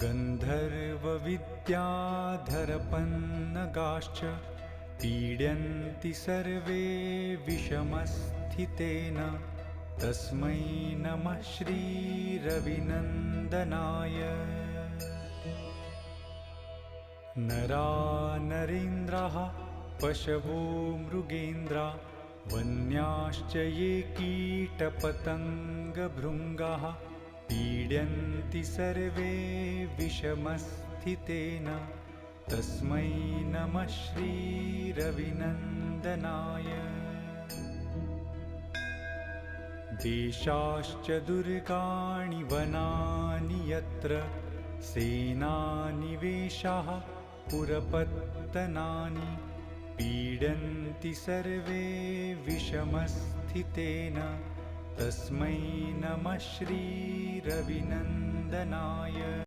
गन्धर्वविद्याधरपन्नगाश्च पीड्यन्ति सर्वे विषमस्थितेन तस्मै नमः श्रीरविनन्दनाय। नरानरेन्द्राः पशवो मृगेन्द्रा वन्याश्च ये कीटपतङ्गभृङ्गाः पीड्यन्ति सर्वे विषमस्थितेन तस्मै नमः श्रीरविनन्दनाय। देशाश्च दुर्गाणि वनानि यत्र सेनानिवेशाः पुरपत्तनानि पीडन्ति सर्वे विषमस्थितेन तस्मै नमः श्रीरविनन्दनाय।